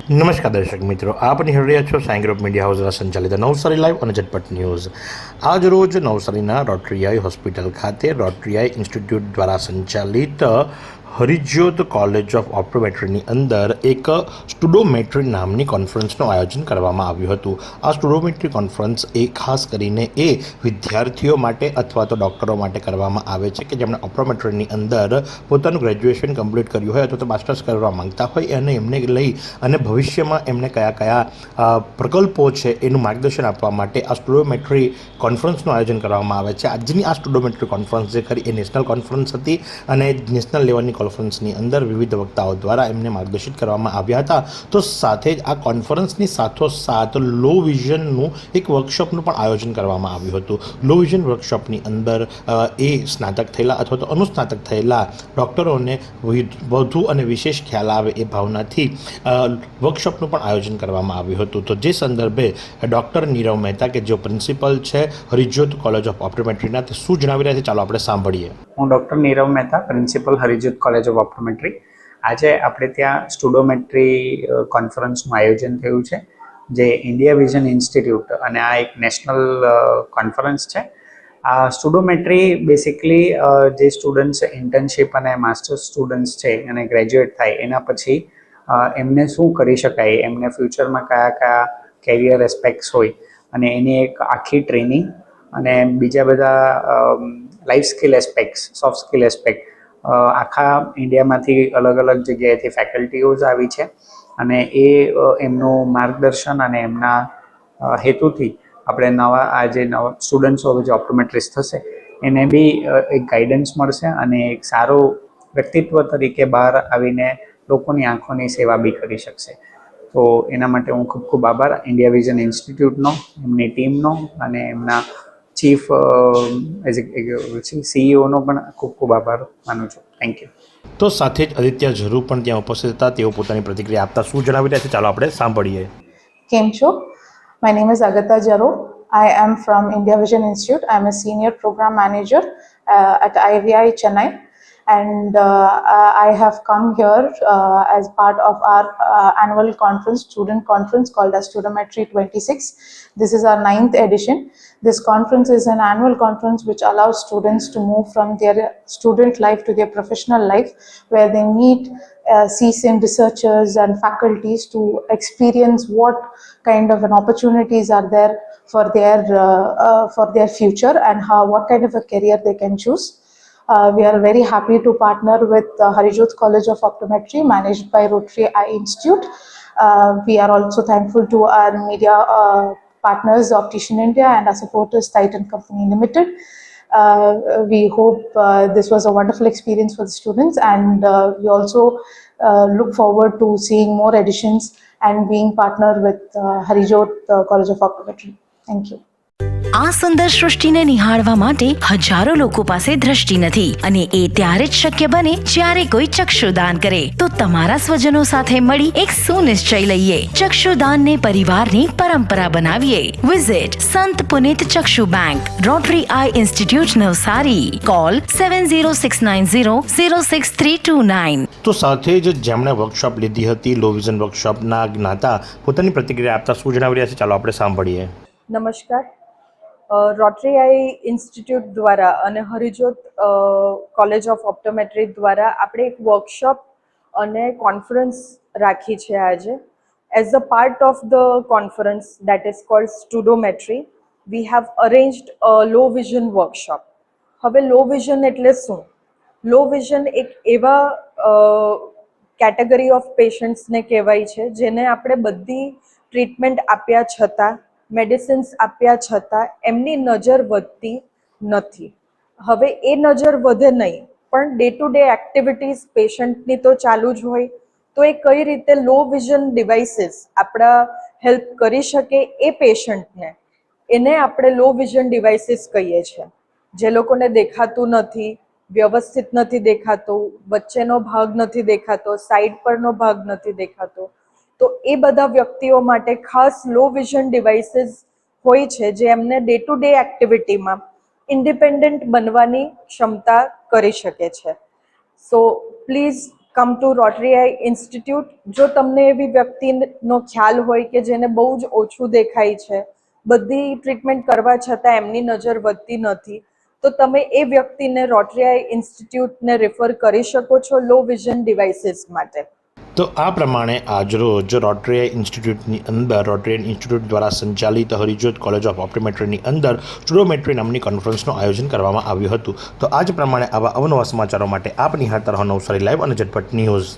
નમસ્કાર દર્શક મિત્રો, આપ નિહાળી રહ્યા છો સાઈ ગ્રુપ મીડિયા હાઉસ દ્વારા સંચાલિત નવસારી લાઈવ અને ઝટપટ ન્યૂઝ। આજ રોજ નવસારીના રોટરીઆઈ હોસ્પિટલ ખાતે રોટરીઆઈ ઇન્સ્ટિટ્યૂટ દ્વારા સંચાલિત હરિજ્યોત કોલેજ ઓફ ઓપ્ટોમેટ્રીની અંદર એક સ્ટુડોમેટ્રી નામની કોન્ફરન્સનું આયોજન કરવામાં આવ્યું હતું। આ સ્ટુડોમેટ્રી કોન્ફરન્સ એ ખાસ કરીને એ વિદ્યાર્થીઓ માટે અથવા તો ડૉક્ટરો માટે કરવામાં આવે છે કે જેમણે ઓપ્ટોમેટ્રીની અંદર પોતાનું ગ્રેજ્યુએશન કમ્પ્લીટ કર્યું હોય અથવા તો માસ્ટર્સ કરવા માંગતા હોય અને એમને લઈ અને ભવિષ્યમાં એમને કયા કયા પ્રકલ્પો છે એનું માર્ગદર્શન આપવા માટે આ સ્ટુડોમેટ્રી કોન્ફરન્સનું આયોજન કરવામાં આવે છે। આજની આ સ્ટુડોમેટ્રી કોન્ફરન્સ જે ખરી એ નેશનલ કોન્ફરન્સ હતી અને નેશનલ લેવલની કોન્ફરન્સની અંદર વિવિધ વક્તાઓ દ્વારા એમને માર્ગદર્શિત કરવામાં આવ્યા હતા। તો સાથે જ આ કોન્ફરન્સની સાથોસાથ લો વિઝનનું એક વર્કશોપનું પણ આયોજન કરવામાં આવ્યું હતું। લો વિઝન વર્કશોપની અંદર એ સ્નાતક થયેલા અથવા તો અનુસ્નાતક થયેલા ડૉક્ટરોને વધુ અને વિશેષ ખ્યાલ આવે એ ભાવનાથી વર્કશોપનું પણ આયોજન કરવામાં આવ્યું હતું। તો જે સંદર્ભે ડૉક્ટર નીરવ મહેતા કે જેઓ પ્રિન્સિપલ છે હરિજ્યોત કોલેજ ઓફ ઓપ્ટોમેટ્રીના, તે શું જણાવી રહ્યા છે ચાલો આપણે સાંભળીએ। હું doctor Nirav Mehta, principal Harijyot College of Optometry. આજે આપણે ત્યાં સ્ટુડોમેટ્રી કોન્ફરન્સનું આયોજન થયું છે, જે ઇન્ડિયા વિઝન ઇન્સ્ટિટ્યૂટ અને આ એક નેશનલ કોન્ફરન્સ છે। આ સ્ટુડોમેટ્રી બેસિકલી જે સ્ટુડન્ટ્સ ઇન્ટર્નશીપ અને માસ્ટર્સ સ્ટુડન્ટ્સ છે અને ગ્રેજ્યુએટ થાય એના પછી એમને શું કરી શકાય, એમને ફ્યુચરમાં કયા કયા કેરિયર એસ્પેક્ટ્સ હોય અને એની એક આખી ટ્રેનિંગ અને બીજા બધા life skill aspects, soft skill aspect આખા ઇન્ડિયામાંથી અલગ અલગ જગ્યાએથી ફેકલ્ટીઓઝ આવી છે અને એ એમનું માર્ગદર્શન અને એમના હેતુથી આપણે આ જે નવા સ્ટુડન્ટ્સો જે ઓપ્ટોમેટ્રિસ્ટ થશે એને બી એક ગાઈડન્સ મળશે અને એક સારું વ્યક્તિત્વ તરીકે બહાર આવીને લોકોની આંખોની સેવા બી કરી શકશે। તો એના માટે હું ખૂબ ખૂબ આભાર ઇન્ડિયા વિઝન ઇન્સ્ટિટ્યૂટનો, એમની ટીમનો અને એમના ચીફ સીઈઓનો પણ ખૂબ ખૂબ આભાર માનું છું। Thank you. તો સાથે જ આદિત્ય ઝરૂ પણ ત્યાં ઉપસ્થિત હતા। તેઓ પોતાની પ્રતિક્રિયા આપતા શું જણાવી રહ્યા છે ચાલો આપણે સાંભળીએ। કેમ છો? My name is Agatha Jaro. I am from India Vision Institute. I am a senior program manager at IVI Chennai, and I have come here as part of our annual conference, student conference called as Studometry 26. This is our 9th edition. This conference is an annual conference which allows students to move from their student life to their professional life, where they meet seasoned researchers and faculties to experience what kind of an opportunities are there for their future and what kind of a career they can choose. We are very happy to partner with Harijoth College of Optometry, managed by Rotary Eye Institute. We are also thankful to our media partners, Optician India, and our supporters, Titan Company Limited. We hope this was a wonderful experience for the students, and we also look forward to seeing more editions and being partnered with Harijoth College of Optometry. Thank you. આ સુંદર સૃષ્ટિને નિહાળવા માટે હજારો લોકો પાસે દ્રષ્ટિ નથી અને એ ત્યારે જ શક્ય બને જ્યારે કોઈ ચક્ષુદાન કરે। તો તમારા સ્વજનો સાથે મળી એક સુનિશ્ચય લઈએ, ચક્ષુદાનને પરિવારની પરંપરા બનાવીએ। Visit Sant Punit Chakshu Bank, Rotary Eye Institute Navsari, call 7069006329। તો સાથે જ જેમણે વર્કશોપ લીધી હતી લો વિઝન વર્કશોપના જ્ઞાતા પોતાની પ્રતિક્રિયા આપતા શું જણાવી રહ્યા છે ચાલો આપણે સાંભળીએ। નમસ્કાર। રોટરી આઈ ઇન્સ્ટિટ્યૂટ દ્વારા અને હરિજોત કોલેજ ઓફ ઓપ્ટોમેટ્રી દ્વારા આપણે એક વર્કશોપ અને કોન્ફરન્સ રાખી છે આજે। As a part of the conference that is called studometry, we have arranged a low vision workshop. હવે લો વિઝન એટલે શું? લો વિઝન એક એવા કેટેગરી ઓફ પેશન્ટ્સને કહેવાય છે જેને આપણે બધી ટ્રીટમેન્ટ આપ્યા છતાં, મેડિસિન્સ આપ્યા છતાં એમની નજર વધતી નથી। હવે એ નજર વધે નહીં, પણ ડે ટુ ડે એક્ટિવિટીઝ પેશન્ટની તો ચાલુ જ હોય, તો એ કઈ રીતે લો વિઝન ડિવાઇસીસ આપણા હેલ્પ કરી શકે એ પેશન્ટને, એને આપણે લો વિઝન ડિવાઇસીસ કહીએ છીએ। જે લોકોને દેખાતું નથી, વ્યવસ્થિત નથી દેખાતું, વચ્ચેનો ભાગ નથી દેખાતો, સાઈડ પરનો ભાગ નથી દેખાતો, તો એ બધા વ્યક્તિઓ માટે ખાસ લો વિઝન ડિવાઇસીસ હોય છે જે એમને ડે ટુ ડે એક્ટિવિટીમાં ઇન્ડિપેન્ડન્ટ બનવાની ક્ષમતા કરી શકે છે। So please come to Rotary Eye Institute. જો તમને એવી વ્યક્તિનો ખ્યાલ હોય કે જેને બહુ જ ઓછું દેખાય છે, બધી ટ્રીટમેન્ટ કરવા છતાં એમની નજર વધતી નથી, તો તમે એ વ્યક્તિને રોટરી આઈ ઇન્સ્ટિટ્યૂટને રેફર કરી શકો છો લો વિઝન ડિવાઇસીસ માટે. તો આ પ્રમાણે આજરોજ રોટરી આઈ ઇન્સ્ટિટ્યૂટની અંદર રોટરી આઈ ઇન્સ્ટિટ્યૂટ દ્વારા સંચાલિત હરિજોત કોલેજ ઓફ ઓપ્ટોમેટ્રીની અંદર સ્ટુડોમેટ્રી નામની કોન્ફરન્સનું આયોજન કરવામાં આવ્યું હતું. તો આ જ પ્રમાણે આવા અવનવા સમાચારો માટે આપ નિહાળતા રહો નવસારી લાઈવ અને ઝટપટ ન્યૂઝ.